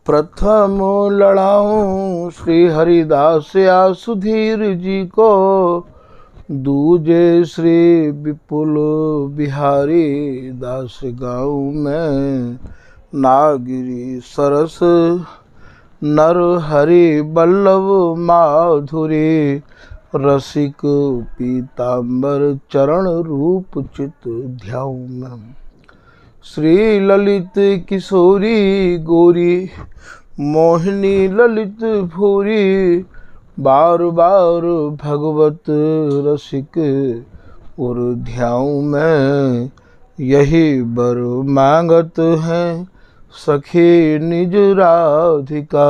प्रथम लड़ाऊं श्री हरिदास या सुधीर जी को, दूजे श्री विपुल बिहारी दास गाँव में, नागिरी सरस नर हरि बल्लभ माधुरी, रसिक पीताम्बर चरण रूप चित ध्याऊं मैं। श्री ललित किशोरी गौरी मोहिनी ललित भूरी, बार बार भगवत रसिक और ध्याऊं मैं। यही बर मांगत हैं सखी निज राधिका,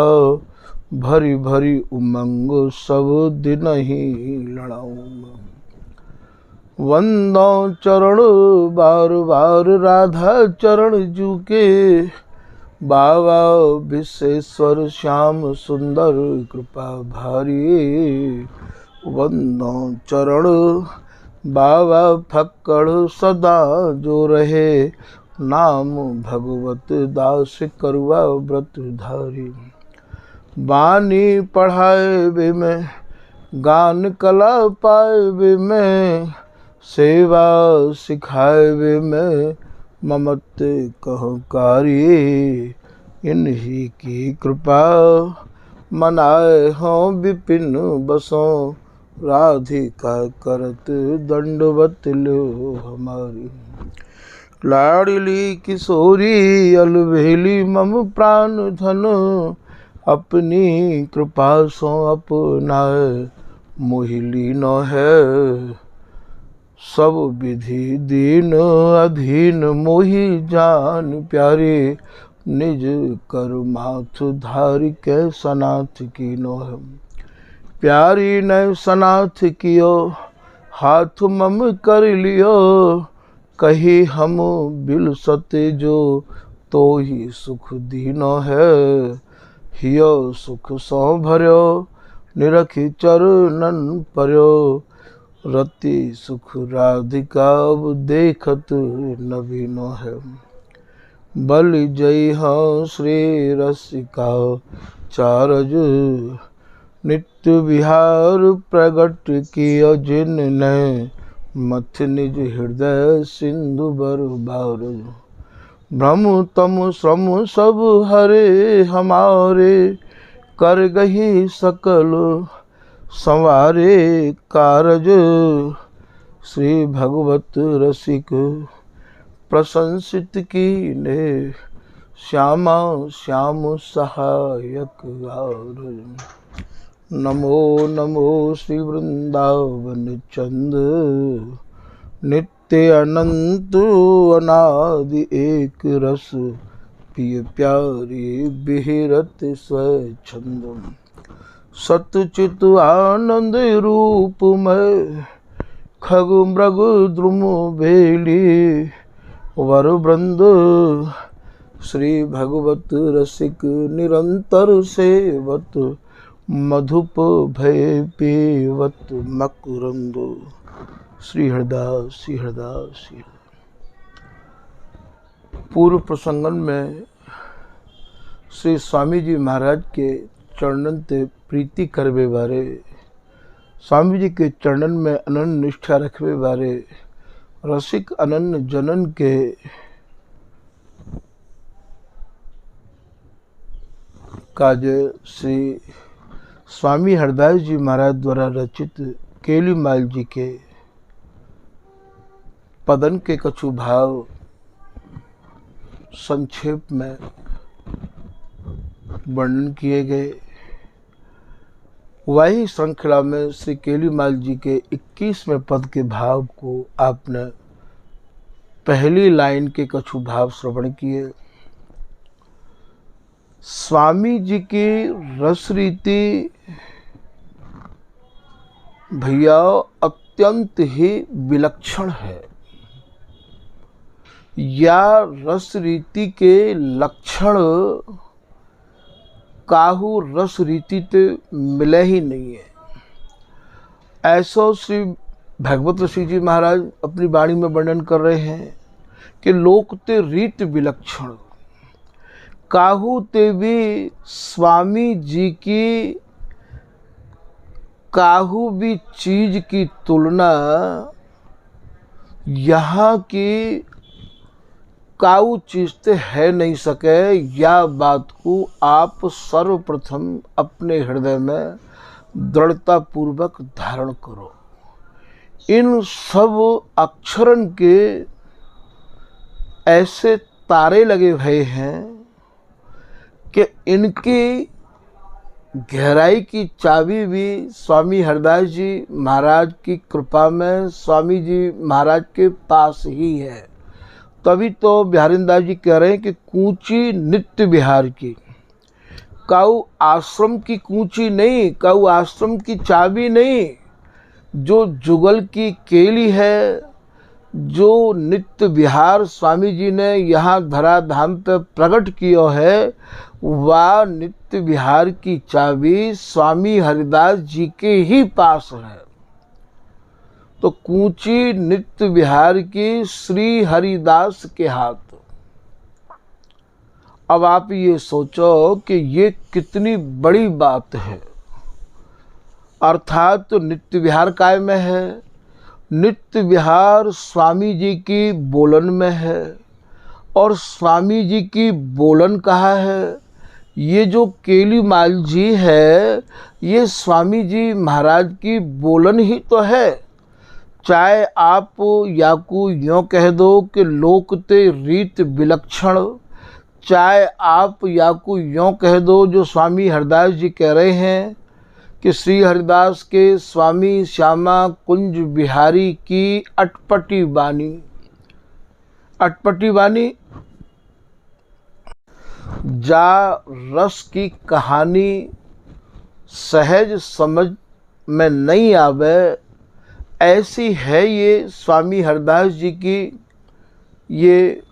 भरी भरी उमंग सब दिन ही लड़ाऊं। वंदो चरण बार बार राधा चरण जूके, बाबा विश्वेश्वर श्याम सुंदर कृपा भारी। वंदो चरण बाबा फक्कड़ सदा जो रहे, नाम भगवत दास करुआ व्रत धारी। बानी पढ़ाए वे में गान कला पाए वे में, सेवा सिखाए वे में ममत कहकारी। इन्हीं की कृपा मनाए हों विपिन बसों, राधिका करत दंडवत लो हमारी। लाडली किशोरी अलबेली मम प्राण धन, अपनी कृपा सो अपनाए मोहिली न है। सब विधि दीन अधीन मोहि जान प्यारे, निज कर माथ धारि के सनाथ की नो है। प्यारी ने सनाथ कियो हाथ मम कर लियो, कही हम बिल सते जो तो ही सुख दीनो है। हियो सुख सो भर्यो निरखी चरणन पर्यो, रति सुख राधिका देखत नवीनो है। बलि जय हाँ श्री रसिका चारज, नित्य विहार प्रगट कियो जिन ने, मथ निज हृदय सिंधु बर बार। भ्रम तम श्रम सब हरे हमारे, कर गही सकल संवारे कारज। श्री भगवत रसिक प्रशंसित की ने, श्यामा श्याम सहायक आर। नमो नमो श्री वृंदावन चंद, नित्य अनंत अनादि एक रस, पिय प्यारी बिहरत स्वच्छंद। सतचित आनंद रूप में खग मृग द्रुम बेली, वर वृंद श्री भगवत रसिक निरंतर सेवत, मधुप भय पीवत मकरंद। श्री हरदास श्री हरदास श्री। पूर्व प्रसंगन में श्री स्वामी जी महाराज के चरणन ते प्रीति करवे बारे, स्वामी जी के चरणन में अनन्य निष्ठा रखवे बारे, रसिक अनन्य जनन के काज श्री स्वामी हरदास जी महाराज द्वारा रचित केलीमाल जी के पदन के कछु भाव संक्षेप में वर्णन किए गए। वही श्रृंखला में श्री केलीमाल जी के 21वें पद के भाव को आपने पहली लाइन के कछु भाव श्रवण किए। स्वामी जी की रस रीति भैया अत्यंत ही विलक्षण है, या रस रीति के लक्षण काहू रस रीति ते मिले ही नहीं है। ऐसा श्री भगवत ऋषि जी महाराज अपनी वाणी में वर्णन कर रहे हैं कि लोक ते रीत विलक्षण, काहू ते भी स्वामी जी की काहू भी चीज की तुलना यहाँ की काऊ चीज ते है नहीं सके। या बात को आप सर्वप्रथम अपने हृदय में दृढ़ता पूर्वक धारण करो। इन सब अक्षरन के ऐसे तारे लगे हुए हैं कि इनकी गहराई की चाबी भी स्वामी हरिदास जी महाराज की कृपा में स्वामी जी महाराज के पास ही है। तभी तो बिहारीदास जी कह रहे हैं कि कूची नित्य बिहार की, काऊ आश्रम की कूची नहीं, काऊ आश्रम की चाबी नहीं, जो जुगल की केली है, जो नित्य विहार स्वामी जी ने यहाँ धराधाम पे प्रकट किया है, वह नित्य विहार की चाबी स्वामी हरिदास जी के ही पास है। तो कूची नित्य विहार की श्री हरिदास के हाथ। अब आप ये सोचो कि ये कितनी बड़ी बात है। अर्थात तो नित्य विहार काय में है? नित्य विहार स्वामी जी की बोलन में है। और स्वामी जी की बोलन कहाँ है? ये जो केली माल जी है, ये स्वामी जी महाराज की बोलन ही तो है। चाहे आप याकू यों कह दो कि लोकते रीत विलक्षण, चाहे आप याकू यों कह दो जो स्वामी हरिदास जी कह रहे हैं कि श्री हरिदास के स्वामी श्यामा कुंज बिहारी की अटपटी वाणी। अटपटी वाणी जा रस की कहानी सहज समझ में नहीं आवे, ऐसी है ये स्वामी हरिदास जी की ये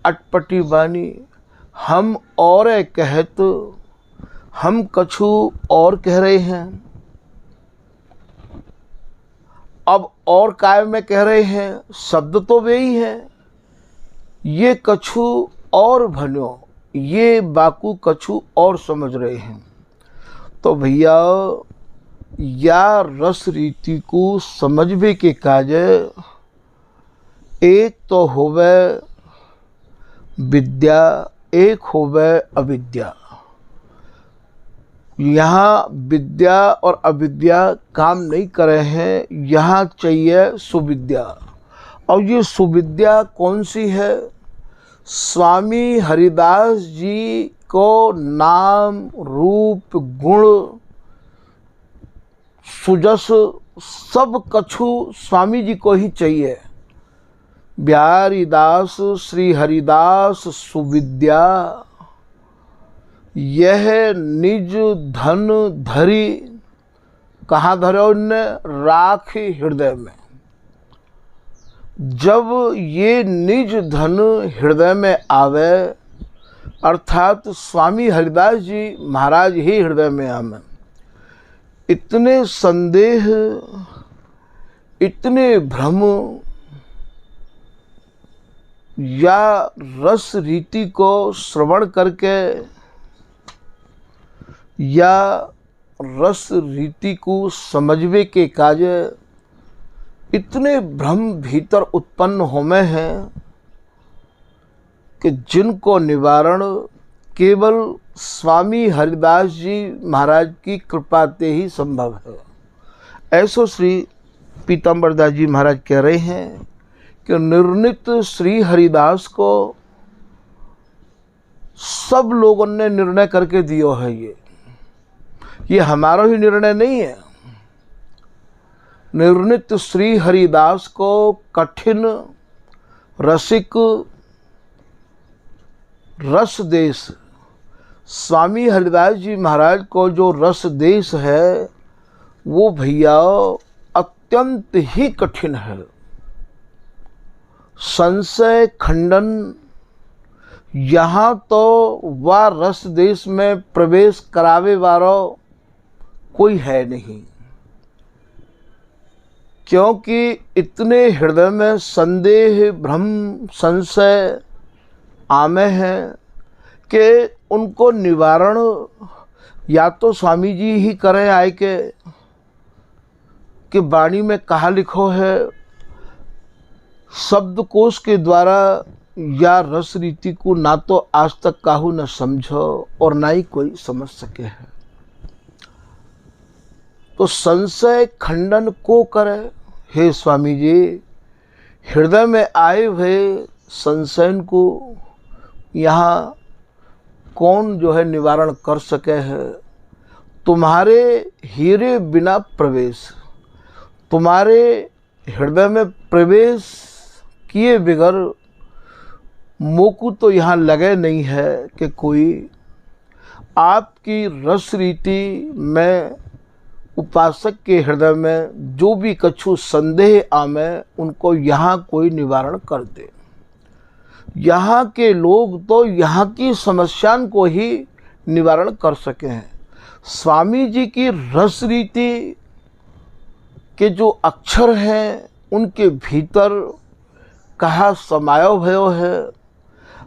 अटपटी वाणी। हम और कहत, हम कछु और कह रहे हैं। अब और काय में कह रहे हैं? शब्द तो वे ही हैं। ये कछु और भन्यो, ये बाकू कछु और समझ रहे हैं। तो भैया या रस रीति को समझवे के काज एक तो होवे विद्या, एक होवे अविद्या। यहाँ विद्या और अविद्या काम नहीं करे हैं, यहाँ चाहिए सुविद्या। और ये सुविद्या कौन सी है? स्वामी हरिदास जी को नाम रूप गुण सुजस सब कछु स्वामी जी को ही चाहिए। बिहारीदास श्री हरिदास सुविद्या, यह निज धन धरी। कहाँ धरो ने? राख हृदय में। जब ये निज धन हृदय में आवे, अर्थात स्वामी हरिदास जी महाराज ही हृदय में आवे, इतने संदेह, इतने भ्रम या रस रीति को श्रवण करके या रस रीति को समझवे के काज इतने भ्रम भीतर उत्पन्न होमे हैं कि जिनको निवारण केवल स्वामी हरिदास जी महाराज की कृपा से ही संभव है। ऐसो श्री पीताम्बर दास जी महाराज कह रहे हैं कि निर्णित श्री हरिदास को सब लोगों ने निर्णय करके दियो है। ये हमारा ही निर्णय नहीं है। निर्णित श्री हरिदास को कठिन रसिक रस देश, स्वामी हरिदास जी महाराज को जो रस देश है वो भैया अत्यंत ही कठिन है। संशय खंडन, यहाँ तो वह रस देश में प्रवेश करावे वाला कोई है नहीं, क्योंकि इतने हृदय में संदेह भ्रम संशय आमे हैं कि उनको निवारण या तो स्वामी जी ही करें आए के कि वाणी में कहा लिखो है शब्दकोश के द्वारा या रस रीति को ना तो आज तक काहू न समझो और ना ही कोई समझ सके है। तो संशय खंडन को करे। हे स्वामी जी, हृदय में आए हुए संशय को यहाँ कौन जो है निवारण कर सके है। तुम्हारे हीरे बिना प्रवेश, तुम्हारे हृदय में प्रवेश किए बगैर मोकू तो यहाँ लगे नहीं है कि कोई आपकी रस रीति में उपासक के हृदय में जो भी कछु संदेह आमे उनको यहाँ कोई निवारण कर दे। यहाँ के लोग तो यहाँ की समस्याओं को ही निवारण कर सके हैं। स्वामी जी की रस रीति के जो अक्षर हैं उनके भीतर कहा समायो भयो है,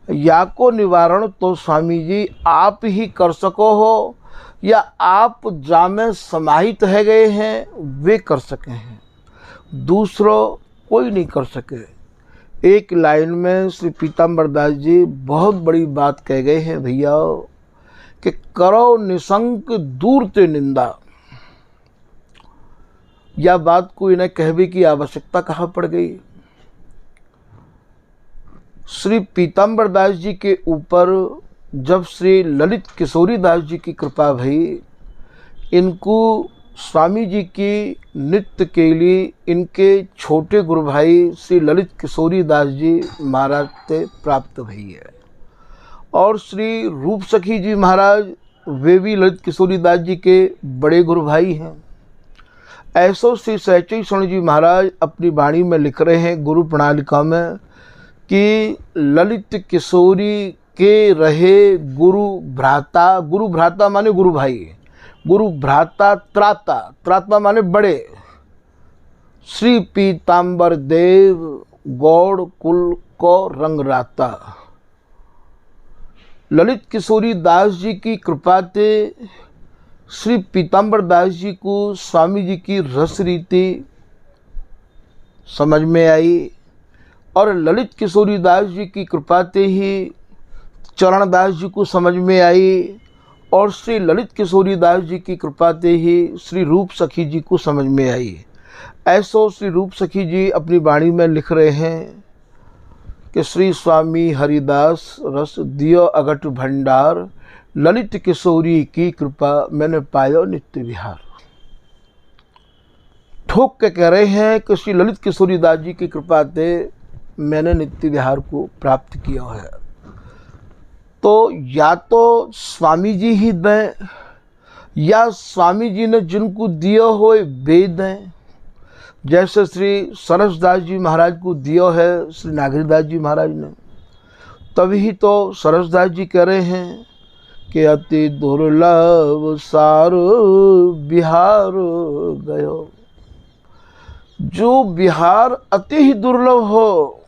या को निवारण तो स्वामी जी आप ही कर सको हो या आप जामे समाहित है गए हैं वे कर सके हैं, दूसरों कोई नहीं कर सके। एक लाइन में श्री पीताम्बर दास जी बहुत बड़ी बात कह गए हैं भैया कि करो निशंक दूर ते निंदा। यह बात को इन्हें कहने की आवश्यकता कहाँ पड़ गई। श्री पीताम्बर दास जी के ऊपर जब श्री ललित किशोरी दास जी की कृपा भई, इनको स्वामी जी की नित्य के लिए इनके छोटे गुरु भाई श्री ललित किशोरी दास जी महाराज से प्राप्त भई है। और श्री रूप सखी जी महाराज वे भी ललित किशोरी दास जी के बड़े गुरु भाई हैं। ऐसो श्री सहचई स्वर्ण जी महाराज अपनी वाणी में लिख रहे हैं गुरु प्रणालिका में कि ललित किशोरी के रहे गुरु भ्राता माने गुरु भाई, गुरु भ्राता त्राता, त्राता माने बड़े, श्री पीताम्बर देव गौड़ कुल को रंग राता। ललित किशोरी दास जी की कृपा से श्री पीताम्बर दास जी को स्वामी जी की रस रीति समझ में आई और ललित किशोरी दास जी की कृपा से ही चरण दास जी को समझ में आई और श्री ललित किशोरी दास जी की कृपा से ही श्री रूप सखी जी को समझ में आई। ऐसो श्री रूप सखी जी अपनी वाणी में लिख रहे हैं कि श्री स्वामी हरिदास रस दियो अगट भंडार, ललित किशोरी की कृपा मैंने पायो नित्य विहार। ठोक के कह रहे हैं कि श्री ललित किशोरी दास जी की कृपा से मैंने नित्य विहार को प्राप्त किया है। तो या तो स्वामी जी ही दें या स्वामी जी ने जिनको दिया हो वे दें। जैसे श्री सरसदास जी महाराज को दिया है श्री नागरीदास जी महाराज ने, तभी तो सरसदास जी कह रहे हैं कि अति दुर्लभ सार बिहार गयो। जो बिहार अति ही दुर्लभ हो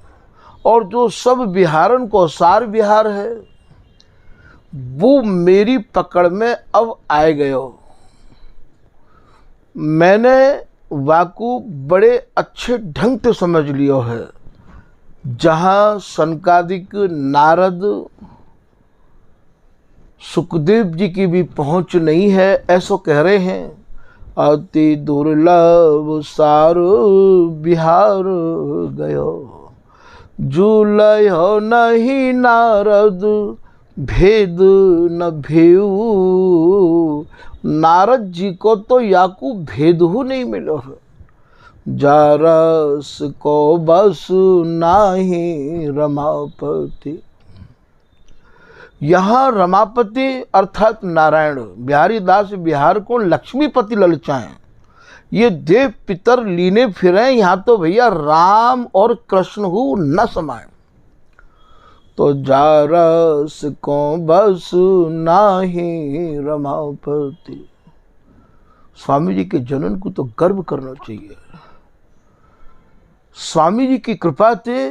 और जो सब बिहारन को सार बिहार है वो मेरी पकड़ में अब आए गयो। मैंने वाकू बड़े अच्छे ढंग से समझ लियो है। जहाँ सनकादिक नारद सुखदेव जी की भी पहुँच नहीं है, ऐसो कह रहे हैं अति दुर्लभ सार बिहार गयो, जुलयो नहीं नारद भेद न भेऊ। नारद जी को तो याकू भेद हो नहीं मिलो है। जारस को बस नाही रमापति। यहाँ रमापति अर्थात नारायण बिहारी दास बिहार को लक्ष्मीपति ललचाएं। ये देव पितर लीने फिरें, यहाँ तो भैया राम और कृष्ण हो न समाये। तो जारस को बस नाही रमापति। स्वामी जी के जनन को तो गर्व करना चाहिए। स्वामी जी की कृपा से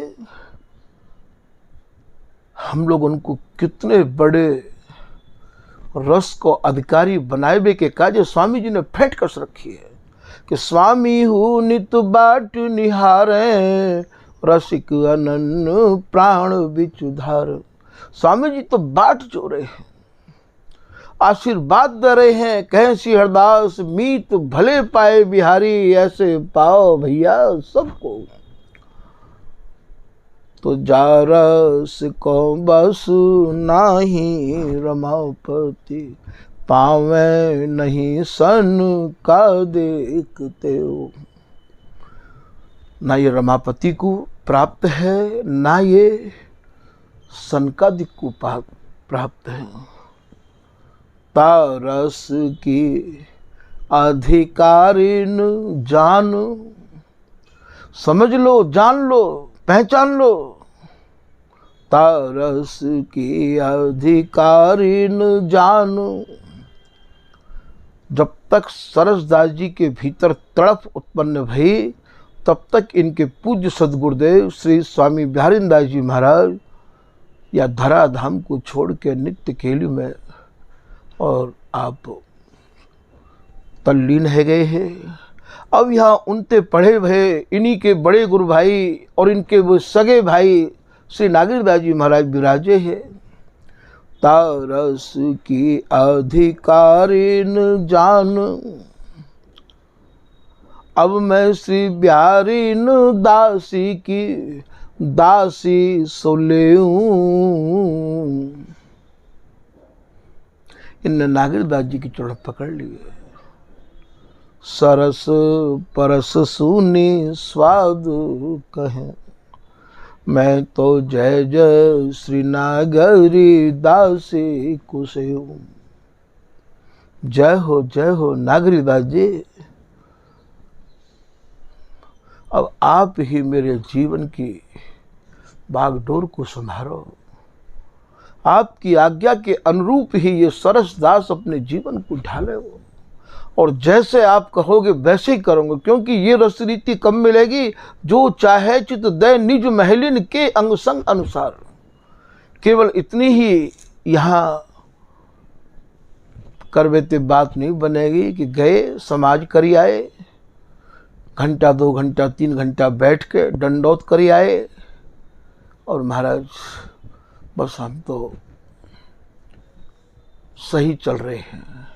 हम लोग उनको कितने बड़े रस को अधिकारी बनाए के काजे स्वामी जी ने फेंट कस रखी है कि स्वामी हूँ नित बाट निहारे, रसिक अनन्य प्राण बिचुधार। स्वामी जी तो बाट जो रहे हैं, आशीर्वाद दे रहे हैं, कहें श्री हरदास मीत भले पाए बिहारी, ऐसे पाओ भैया सबको। तो जारस को बस नाही रमापति, पावे नहीं सन का देखते हो। ना ये रमापति को प्राप्त है, ना ये सनकादिक को प्राप्त है। तारस की अधिकारिन जान, समझ लो, जान लो, पहचान लो। तारस की अधिकारिन जान। जब तक सरसदास जी के भीतर तड़प उत्पन्न भई, तब तक इनके पूज्य सद्गुरुदेव श्री स्वामी बिहारीदास जी महाराज या धराधाम को छोड़ के नित्य केली में और आप तल्लीन है गए हैं। अब यहाँ उनते पढ़े भये इन्हीं के बड़े गुरु भाई और इनके वो सगे भाई श्री नागेरदास जी महाराज विराजे हैं। तारस की अधिकारिन जान, अब मैं श्री बिहारीन दासी की दासी सोलेऊं। इन नागेरदास जी की चरण पकड़ लिए। सरस परस सुनी स्वाद कहें, मैं तो जय जय श्री नागरी दासी कुसेऊ। जय हो नागरीदास जी। अब आप ही मेरे जीवन की बागडोर को संभालो। आपकी आज्ञा के अनुरूप ही ये सरसदास अपने जीवन को ढाले हो, और जैसे आप कहोगे वैसे ही करूँगा, क्योंकि ये रस रीति कब मिलेगी? जो चाहे चित दे निज महलिन के अंग संग अनुसार। केवल इतनी ही यहाँ करवेते बात नहीं बनेगी कि गए समाज करी आए, घंटा 2 घंटा 3 घंटा बैठ के दंडौत करी आए और महाराज बस हम तो सही चल रहे हैं।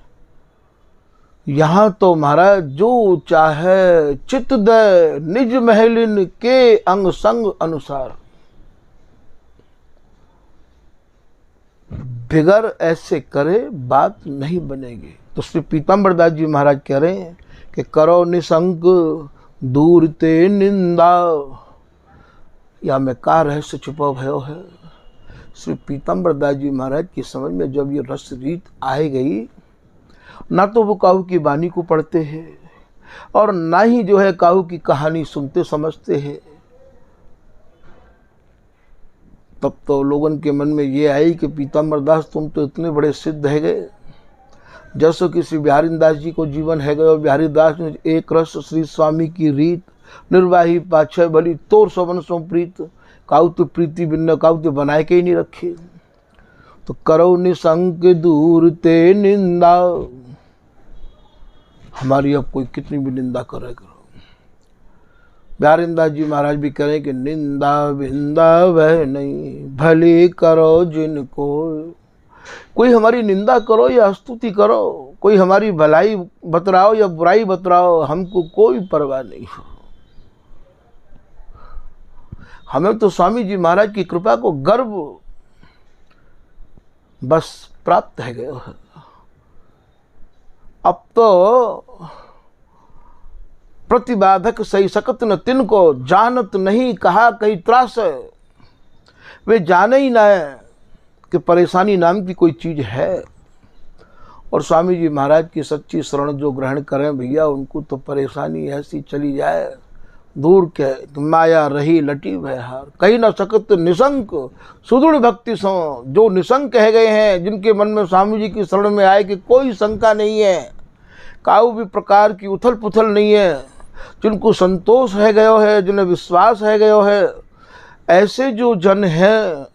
यहाँ तो महाराज जो चाहे चित दे निज महलिन के अंग संग अनुसार। बिगर ऐसे करे बात नहीं बनेगी। तो श्री पीताम्बरदास जी महाराज कह रहे हैं कि करो निसंक दूर ते निंदा, या में का रहस्य छुपा भयो है। श्री पीताम्बरदास जी महाराज की समझ में जब ये रस रीत आई गई, ना तो वो काहू की वाणी को पढ़ते हैं और ना ही जो है काहू की कहानी सुनते समझते हैं। तब तो लोगों के मन में ये आई कि पीताम्बरदास तुम तो इतने बड़े सिद्ध है गए, जैसो कि श्री बिहारीदास जी को जीवन है गए और बिहारीदास ने एक रस श्री स्वामी की रीत निर्वाही पाछे भली तोर सवन सो प्रीत, काहू तो प्रीति बिन्न काहू तो बनाए के ही नहीं रखे। तो करो निसंक दूर ते निंदा, हमारी अब कोई कितनी भी निंदा करे करो। बिहारीदास जी महाराज भी करें कि निंदा भिंदा वह नहीं, भली करो जिनको। कोई हमारी निंदा करो या स्तुति करो, कोई हमारी भलाई बतराओ या बुराई बतराओ, हमको कोई परवाह नहीं। हमें तो स्वामी जी महाराज की कृपा को गर्व बस प्राप्त है गया है। अब तो प्रतिबाधक सही सकत न तिनको, जानत नहीं कहा कहीं त्रास। वे जाने ही ना है कि परेशानी नाम की कोई चीज है। और स्वामी जी महाराज की सच्ची शरण जो ग्रहण करें भैया, उनको तो परेशानी ऐसी चली जाए दूर के माया रही लटी वह हार। कहीं न सकत निशंक सुदृढ़ भक्ति सो, जो निशंक कह गए हैं, जिनके मन में स्वामी जी की शरण में आए कि कोई शंका नहीं है, काऊ भी प्रकार की उथल पुथल नहीं है, जिनको संतोष है गयो है, जिन्हें विश्वास है गयो है, ऐसे जो जन हैं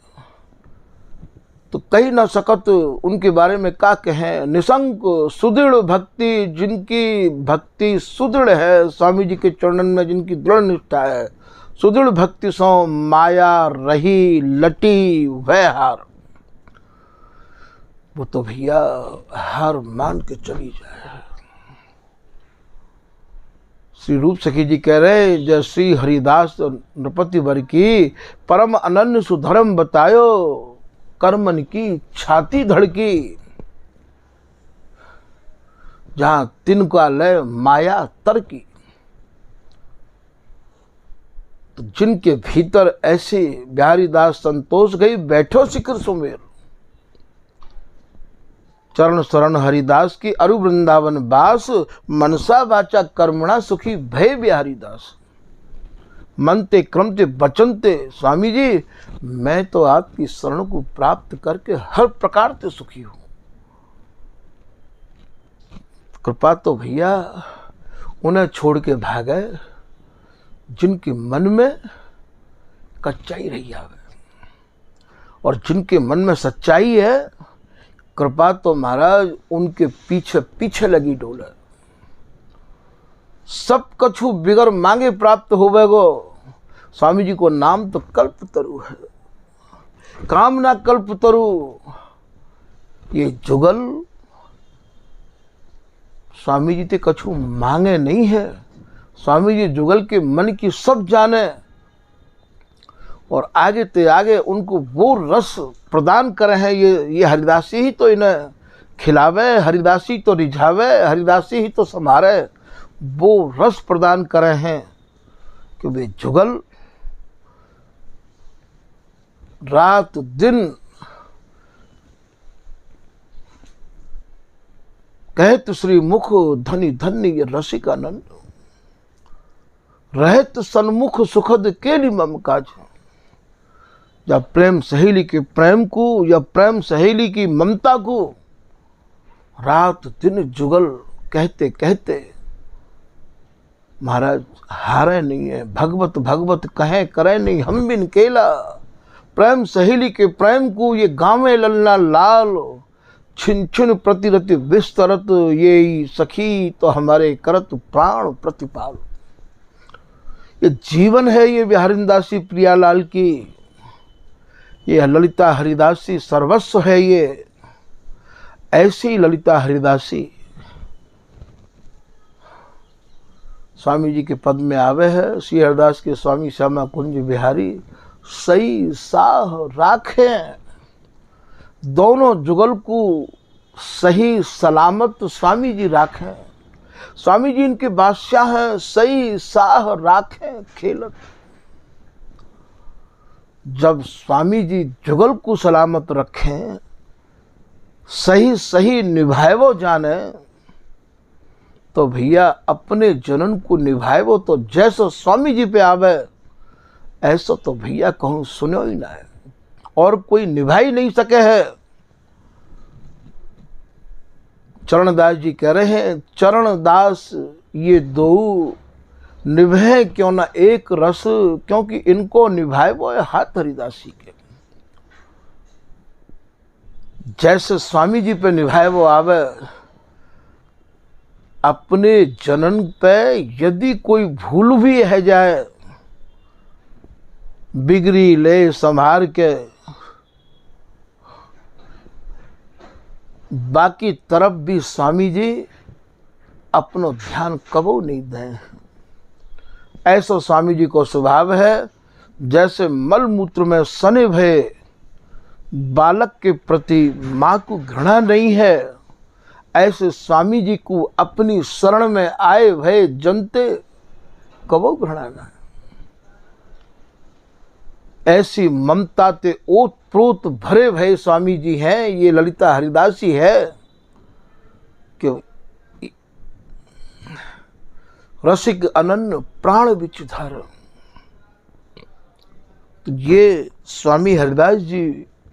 तो कही न सकत उनके बारे में का कहें। निशंक सुदृढ़ भक्ति, जिनकी भक्ति सुदृढ़ है, स्वामी जी के चरणन में जिनकी दृढ़ निष्ठा है, सुदृढ़ भक्ति सो माया रही लटी वह हार। वो तो भैया हार मान के चली जाए। श्री रूप सखी जी कह रहे, जय श्री हरिदास नृपति वर की परम अनन्य सुधर्म बतायो, कर्मन की छाती धड़की, जहां तिनका लय माया तरकी। तो जिनके भीतर ऐसे बिहारी दास संतोष गई, बैठो शिखर सुमेर, चरण शरण हरिदास की अरु वृंदावन बास, मनसा वाचा कर्मणा सुखी भय बिहारी दास। मनते क्रमते बचनते, स्वामी जी मैं तो आपकी शरण को प्राप्त करके हर प्रकार से सुखी हूं। कृपा तो भैया उन्हें छोड़ के भागे जिनके मन में कच्चाई रही आवे, और जिनके मन में सच्चाई है, कृपा तो महाराज उनके पीछे पीछे लगी डोले। सब कछु बिगर मांगे प्राप्त होवे गो। स्वामी जी को नाम तो कल्प तरु है, कामना कल्प तरु। ये जुगल स्वामी जी ते कछु मांगे नहीं है। स्वामी जी जुगल के मन की सब जाने, और आगे ते आगे उनको वो रस प्रदान करे हैं। ये हरिदासी ही तो इन्हें खिलावे, हरिदासी तो रिझावे, हरिदासी ही तो संभारे, वो रस प्रदान करे हैं कि वे जुगल रात दिन कहत श्री मुख धनी धन्य ये रसिकानंद, रहत सन्मुख सुखद केली मम काज। या प्रेम सहेली के प्रेम को, या प्रेम सहेली की ममता को रात दिन जुगल कहते कहते महाराज हारे नहीं है। भगवत भगवत कहे करे नहीं हम बिन केला, प्रेम सहेली के प्रेम को ये गावे ललना लाल, छिन छिन प्रतिरति विस्तरत, ये सखी तो हमारे करत प्राण प्रतिपाल। ये जीवन है ये बिहारिंदासी प्रियालाल की, ये ललिता हरिदासी सर्वस्व है। ये ऐसी ललिता हरिदासी स्वामी जी के पद में आवे है। श्री हरिदास के स्वामी श्यामा कुंज बिहारी सही साह राखे, दोनों जुगल को सही सलामत स्वामी जी राखें। स्वामी जी इनके बादशाह हैं, सही साह राखें खेलत। जब स्वामी जी जुगल को सलामत रखें, सही सही निभाएवो जाने, तो भैया अपने जनन को निभाएवो तो जैसो स्वामी जी पे आवे, ऐसा तो भैया कहूँ सुनो ही ना है, और कोई निभा ही नहीं सके है। चरणदास जी कह रहे हैं, चरणदास ये दो निभे क्यों ना एक रस, क्योंकि इनको निभाए वो है हाथ हरिदासी के। जैसे स्वामी जी पे निभाए वो आवे, अपने जनन पे यदि कोई भूल भी है जाए, बिगड़ी ले संभार के, बाकी तरफ भी स्वामी जी अपनो ध्यान कबो नहीं दें। ऐसा स्वामी जी को स्वभाव है। जैसे मल मूत्र में सने भय बालक के प्रति माँ को घृणा नहीं है, ऐसे स्वामी जी को अपनी शरण में आए भय जनते कबो घृणा न है। ऐसी ममता ते ओत प्रोत भरे भय स्वामी जी हैं। ये ललिता हरिदासी है कि रसिक अनन्य प्राण विचधार। तो ये स्वामी हरिदास जी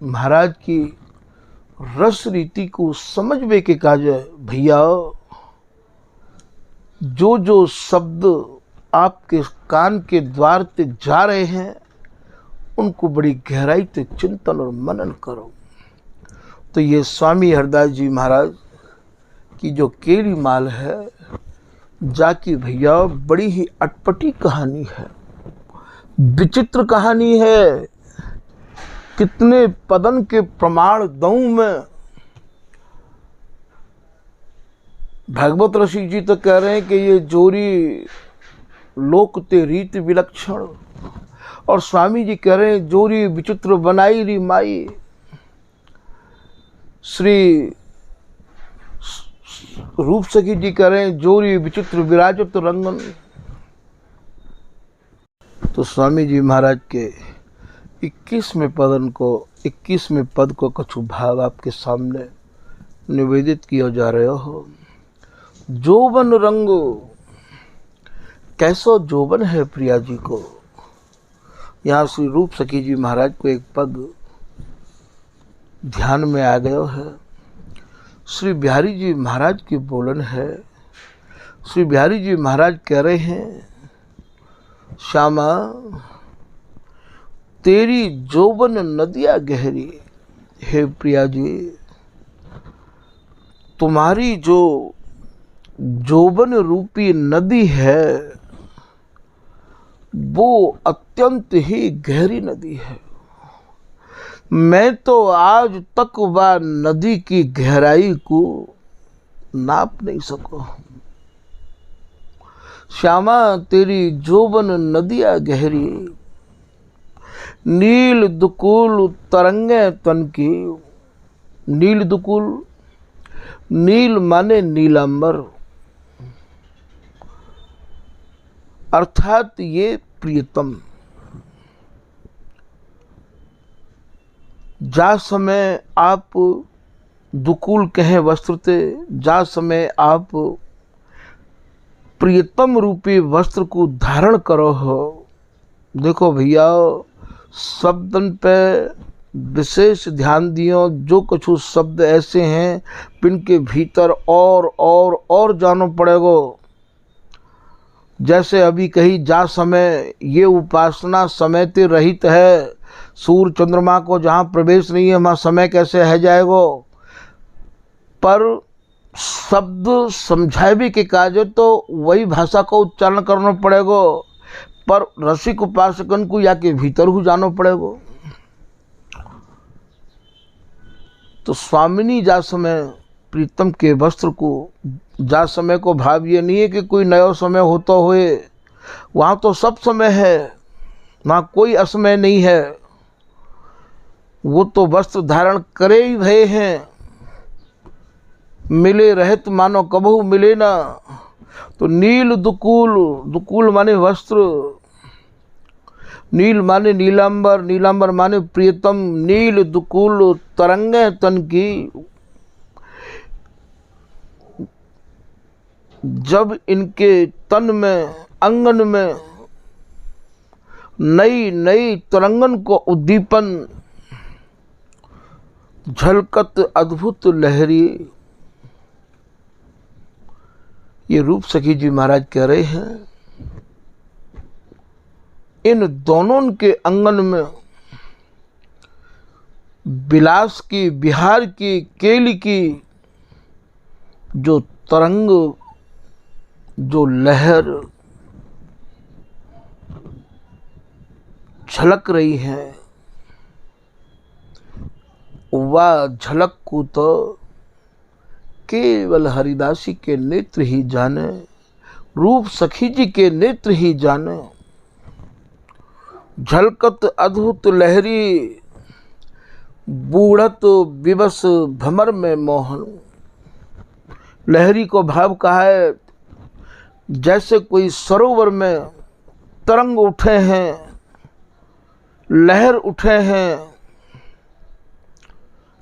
महाराज की रस रीति को समझवे के काज है। भैया जो जो शब्द आपके कान के द्वार ते जा रहे हैं, उनको बड़ी गहराई से चिंतन और मनन करो। तो ये स्वामी हरदास जी महाराज की जो केली माल है, जाकी भैया बड़ी ही अटपटी कहानी है, विचित्र कहानी है। कितने पदन के प्रमाण दऊं मैं। भागवत रसिक जी तो कह रहे हैं कि ये जोरी लोक ते रीत विलक्षण, और स्वामी जी कह रहे हैं जोरी विचित्र बनाई री माई। श्री रूप सखी जी कह रहे हैं जोरी विचित्र विराजत रंगन। तो स्वामी जी महाराज के 21वें पद को कछु भाव आपके सामने निवेदित किया जा रहे हो। जोबन रंगो, कैसो जोबन है प्रिया जी को। यहाँ श्री रूप सखी जी महाराज को एक पद ध्यान में आ गया है। श्री बिहारी जी महाराज की बोलन है। श्री बिहारी जी महाराज कह रहे हैं, श्यामा तेरी जोबन नदिया गहरी। हे प्रिया जी, तुम्हारी जो जोबन रूपी नदी है वो अत्यंत ही गहरी नदी है। मैं तो आज तक वह नदी की गहराई को नाप नहीं सको। श्यामा तेरी जोबन नदिया गहरी, नील दुकुल तरंगे तन की। नील दुकुल, नील माने नीलांबर, अर्थात ये प्रियतम। जा समय आप दुकुल कहें वस्त्रते, जा समय आप प्रियतम रूपी वस्त्र को धारण करो हो। देखो भैया, शब्दन पे विशेष ध्यान दियो। जो कुछ शब्द ऐसे हैं जिनके भीतर और जानो पड़ेगो। जैसे अभी कही जा समय, ये उपासना समय ते रहित है। सूर्य चंद्रमा को जहाँ प्रवेश नहीं है वहाँ समय कैसे है जाएगो। पर शब्द समझावे के कार्य तो वही भाषा को उच्चारण करना पड़ेगो, पर रसिक उपासकन को या के भीतर हो जानो पड़ेगो। तो स्वामिनी जा समय प्रीतम के वस्त्र को, जा समय को भाव ये नहीं है कि कोई नया समय होता होए। वहाँ तो सब समय है, वहाँ कोई असमय नहीं है। वो तो वस्त्र धारण करे ही भय हैं। मिले रहत मानो कबहू मिले ना। तो नील दुकुल, दुकुल माने वस्त्र, नील माने नीलांबर, नीलांबर माने प्रियतम। नील दुकुल तरंगे तन की। जब इनके तन में, अंगन में नई नई तरंगन को उद्दीपन, झलकत अद्भुत लहरी। ये रूप सखी जी महाराज कह रहे हैं, इन दोनों के अंगन में विलास की, बिहार की, केली की जो तरंग, जो लहर झलक रही है, वह झलक को तो केवल हरिदासी के नेत्र ही जाने, रूप सखी जी के नेत्र ही जाने। झलकत अद्भुत लहरी, बूढ़त विवश भमर में मोहन। लहरी को भाव कहा है, जैसे कोई सरोवर में तरंग उठे हैं, लहर उठे हैं,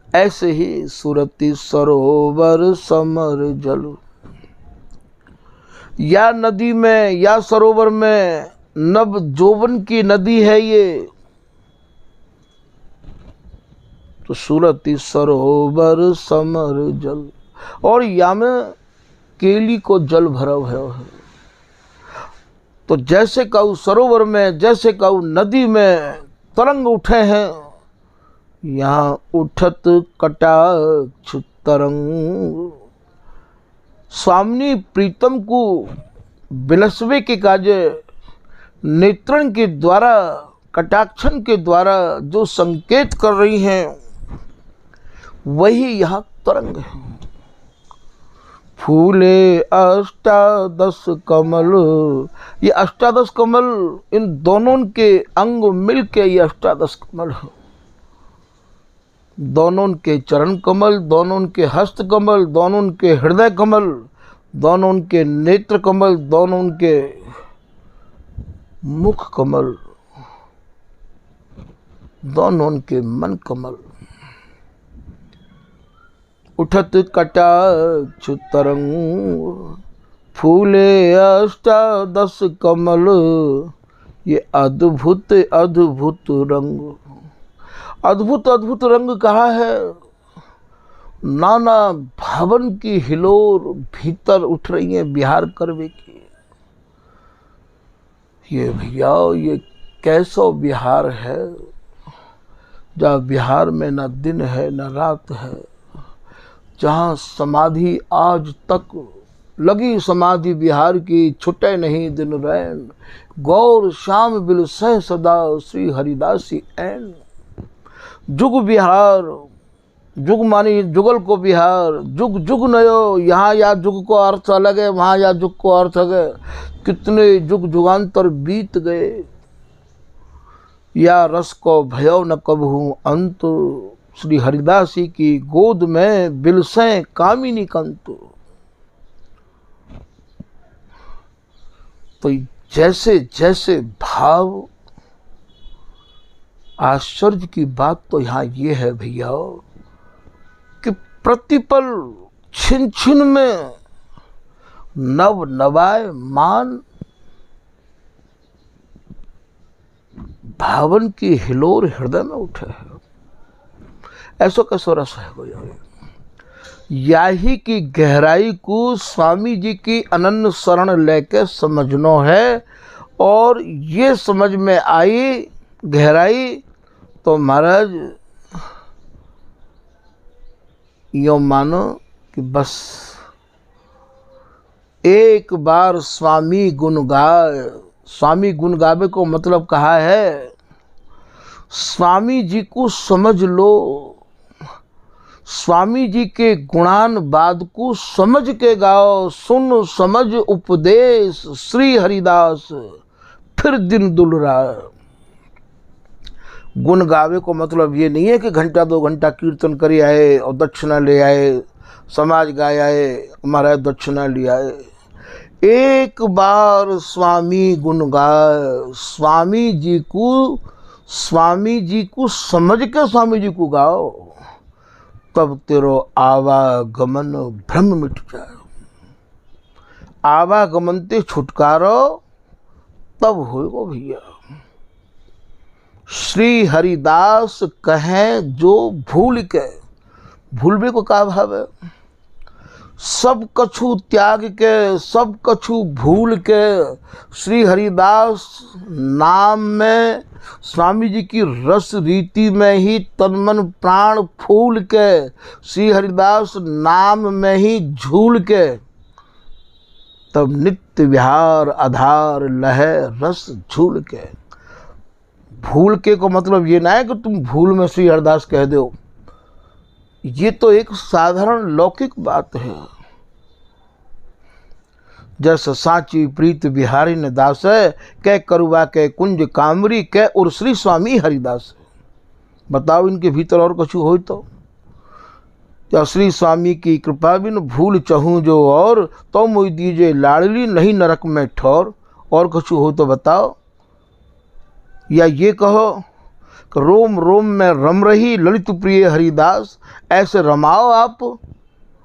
ऐसे ही सुरती सरोवर समर जल। या नदी में या सरोवर में नव जोवन की नदी है ये। तो सुरती सरोवर समर जल, और या में केली को जल भरा है। तो जैसे कहूँ सरोवर में, जैसे कहूँ नदी में तरंग उठे हैं, यहाँ उठत कटाक्ष तरंग। स्वामिनी प्रीतम को बिलसवे के काजे नेत्रण के द्वारा, कटाक्षण के द्वारा जो संकेत कर रही हैं वही यहाँ तरंग है। फूले अष्टादश कमल, ये अष्टादश कमल, इन दोनों के अंग मिलके ये अष्टादश कमल है। दोनों के चरण कमल, दोनों के हस्त कमल, दोनों के हृदय कमल, दोनों के नेत्र कमल, दोनों के मुख कमल, दोनों के मन कमल। उठत कटाक्ष तरंग, फूले अष्टादश कमल, ये अद्भुत अद्भुत रंग। अद्भुत अद्भुत रंग कहा है, नाना भावन की हिलोर भीतर उठ रही है बिहार करवे की। ये भैया ये कैसो बिहार है, जहाँ बिहार में न दिन है न रात है, जहाँ समाधि आज तक लगी समाधि बिहार की, छुटे नहीं दिन रैन, गौर श्याम बिलसै सदा श्री हरिदासी ऐन। जुग बिहार, जुग मानी जुगल को बिहार, जुग जुग नयो, यहाँ या जुग को अर्थ अलग है, वहाँ या जुग को अर्थ अलग है। कितने जुग जुगान्तर बीत गए, या रस को भयो न कबहू अंत, श्री हरिदासी की गोद में बिलसें कामिनी कंत। तो जैसे जैसे भाव, आश्चर्य की बात तो यहाँ ये है भैया कि प्रतिपल छिन छिन में नव नवाय मान भावन की हिलोर हृदय में उठे है। ऐसो कैसो रस है कोई, याही की गहराई को स्वामी जी की अनन्य शरण लेके समझनो है। और ये समझ में आई गहराई तो महाराज यो मानो कि बस एक बार स्वामी गुण गाए। स्वामी गुण गावे को मतलब कहा है, स्वामी जी को समझ लो, स्वामी जी के गुणान बाद को समझ के गाओ। सुन समझ उपदेश श्री हरिदास, फिर दिन दुलराए। गुण गावे को मतलब ये नहीं है कि घंटा 2 घंटा कीर्तन करे आए और दक्षिणा ले आए, समाज गाए आए, हमारा दक्षिणा ले आए। एक बार स्वामी गुण गाए, स्वामी जी को समझ के स्वामी जी को गाओ, तब तेरो आवागमन भ्रम मिट जाए। आवागमन ते छुटकारो तब होएगो भैया। श्री हरिदास कहें जो भूल के, भूलबे को का भाव है, सब कछु त्याग के, सब कछु भूल के श्री हरिदास नाम में, स्वामी जी की रस रीति में ही तन मन प्राण फूल के, श्री हरिदास नाम में ही झूल के, तब नित्य विहार आधार लहे रस झूल के। भूल के को मतलब ये ना है कि तुम भूल में श्री हरिदास कह दो, ये तो एक साधारण लौकिक बात है। जैसे साची प्रीत बिहारी ने दास है, कै करुआ कै कुंज कामरी कै और श्री स्वामी हरिदास। बताओ इनके भीतर और कुछ हो तो क्या श्री स्वामी की कृपा बिन भूल चहूँ जो और, तो मुझ दीजिए लाडली नहीं नरक में ठौर। और कुछ हो तो बताओ। या ये कहो कि रोम रोम में रम रही ललित प्रिय हरिदास, ऐसे रमाओ आप,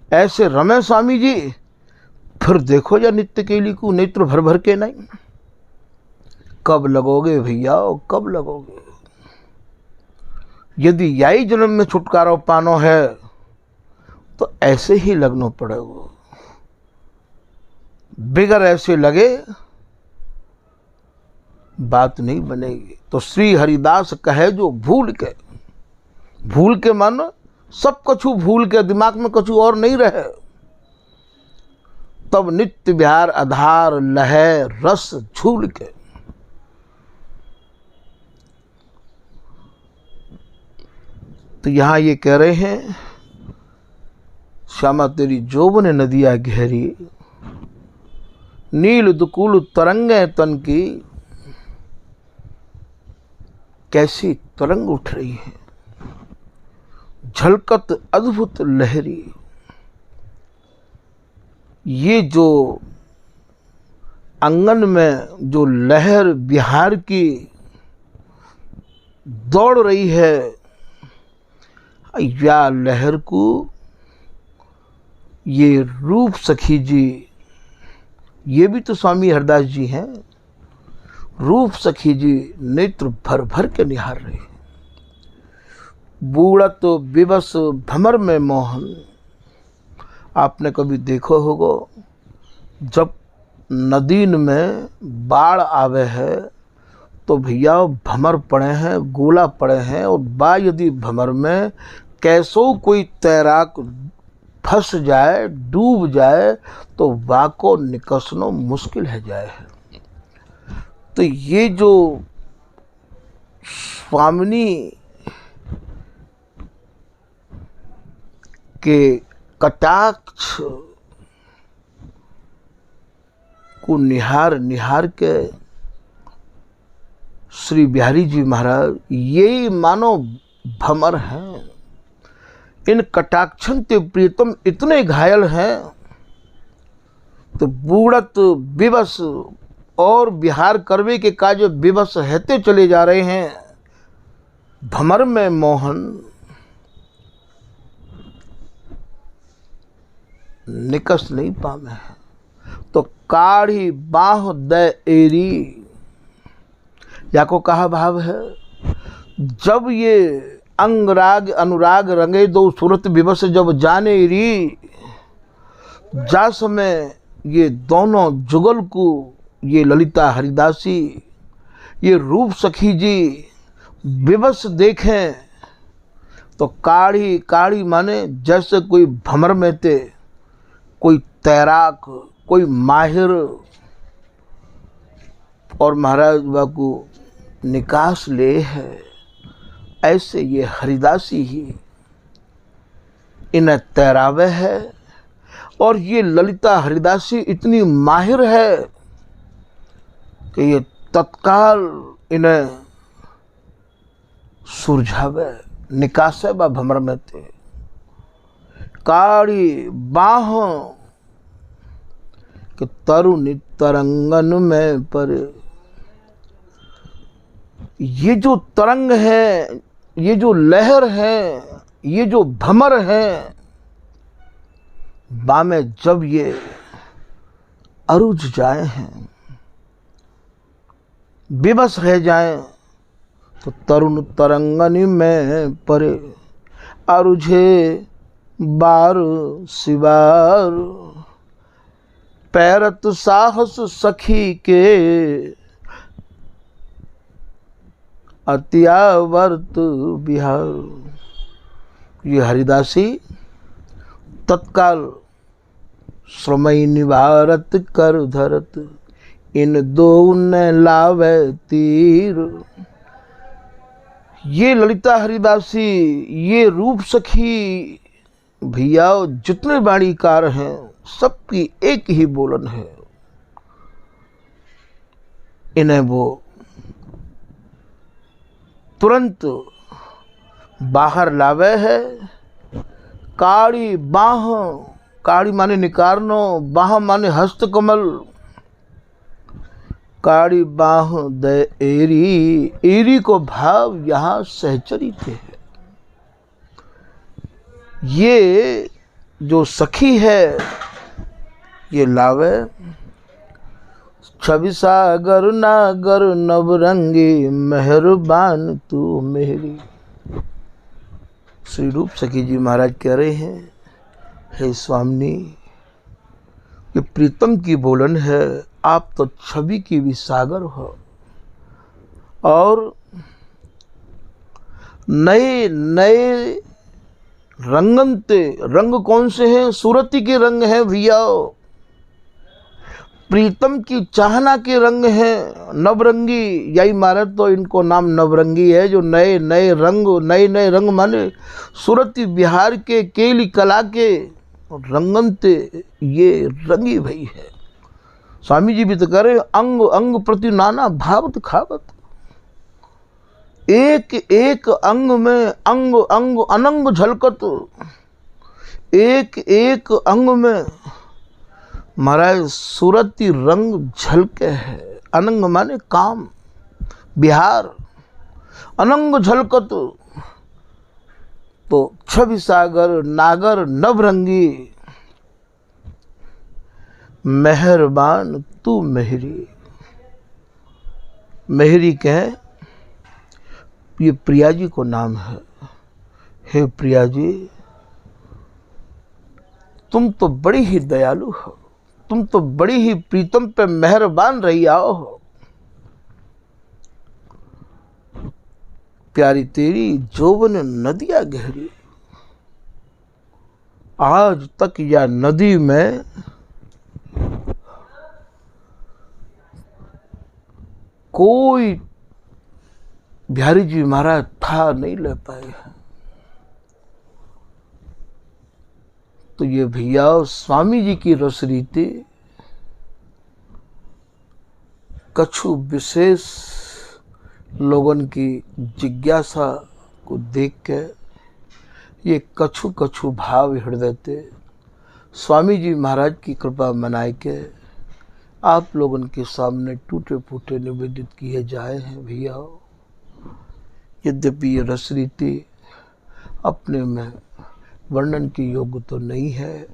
ऐसे रमे स्वामी जी, फिर देखो या नित्य केली को नेत्र भर भर के नहीं। कब लगोगे भैया, कब लगोगे? यदि यही जन्म में छुटकारा पानो है तो ऐसे ही लगना पड़ेगा। बिगर ऐसे लगे बात नहीं बनेगी। तो श्री हरिदास कहे जो भूल के, भूल के मानो सब कछु भूल के, दिमाग में कछु और नहीं रहे, तब नित्य बिहार आधार लहर रस झूल के। तो यहां ये कह रहे हैं, श्यामा तेरी जोबन नदिया गहरी, नील दुकूल तरंगे तन की, कैसी तरंग उठ रही है, झलकत अद्भुत लहरी। ये जो आंगन में जो लहर बिहार की दौड़ रही है, या लहर को ये रूप सखी जी, ये भी तो स्वामी हरदास जी हैं, रूप सखी जी नेत्र भर भर के निहार रहे। बूढ़ा तो विवश भमर में मोहन। आपने कभी देखो होगा, जब नदीन में बाढ़ आवे है तो भैया भमर पड़े हैं, गोला पड़े हैं, और बा यदि भमर में कैसो कोई तैराक फंस जाए, डूब जाए, तो बा को निकसनो मुश्किल है जाए है। तो ये जो स्वामिनी के कटाक्ष को निहार निहार के श्री बिहारी जी महाराज यही मानो भमर हैं। इन कटाक्षन ते प्रीतम इतने घायल हैं, तो बूढ़त विवश और बिहार करवे के काज विवश रहते चले जा रहे हैं। भमर में मोहन निकस नहीं पामे हैं, तो काढ़ी बाह दे एरी। या को कहा भाव है, जब ये अंगराग अनुराग रंगे दो सूरत विवश जब जाने री, जा समय ये दोनों जुगल को ये ललिता हरिदासी, ये रूप सखी जी विवश देखें, तो काढ़ी काढ़ी माने जैसे कोई भमर में थे, कोई तैराक, कोई माहिर, और महाराज बाबू निकास ले है, ऐसे ये हरिदासी ही इन्हें तैरावे है। और ये ललिता हरिदासी इतनी माहिर है कि ये तत्काल इन्हें सुरझावे, निकासे बा भमर में थे। काड़ी बाह कि तरुणी तरंगन में पर, ये जो तरंग है, ये जो लहर है, ये जो भमर है, बा में जब ये अरुझ जाए हैं, विवश रह जाए, तो तरुण तरंगनी में परे, अरुझे बार सिवार, पैरत साहस सखी के, अत्यावर्त बिहार। ये हरिदासी तत्काल श्रमय निवारत कर धरत, इन दो न लावे तीर। ये ललिता हरिदासी, ये रूप सखी भैया जितने बाणीकार हैं, सबकी एक ही बोलन है, इन्हें वो तुरंत बाहर लावे है। काड़ी बाह, काड़ी माने निकारनो, बाह माने हस्तकमल, काड़ी बाह दे एरी। एरी को भाव यहाँ सहचरी थे है। ये जो सखी है, ये लावे छवि सागर नागर नवरंगी, मेहरबान तू मेरी। श्री रूप सखी जी महाराज कह रहे हैं, हे स्वामिनी, ये प्रीतम की बोलन है, आप तो छवि की भी सागर हो, और नए नए रंगनते, रंग कौन से हैं? सूरती के रंग हैं भैया। प्रीतम की चाहना के रंग हैं नवरंगी। यही मारे तो इनको नाम नवरंगी है, जो नए नए रंग माने सूरती बिहार के केली कला के रंगनते ये रंगी भई है। स्वामी जी भी तो कह रहे अंग अंग प्रति नाना भाव दिखावत, एक एक अंग में अंग अंग अनंग झलकत, एक एक अंग में महाराज सूरती रंग झलके है। अनंग माने काम, बिहार, अनंग झलकत तो छवि सागर नागर नवरंगी, मेहरबान तू मेहरी। मेहरी कहे ये प्रिया जी को नाम है। हे प्रिया जी, तुम तो बड़ी ही दयालु हो, तुम तो बड़ी ही प्रीतम पे मेहरबान रही आओ हो। प्यारी तेरी जोवन नदियां गहरी, आज तक या नदी में कोई बिहारी जी महाराज था नहीं ले पाए हैं। तो ये भैया स्वामी जी की रसरीति कछु विशेष लोगन की जिज्ञासा को देख के ये कछु कछु भाव हृदय ते स्वामी जी महाराज की कृपा मनाए के आप लोगन के सामने टूटे फूटे निवेदित किए जाए हैं भैया। यद्यपि ये रसरीति अपने में वर्णन की योग्य तो नहीं है,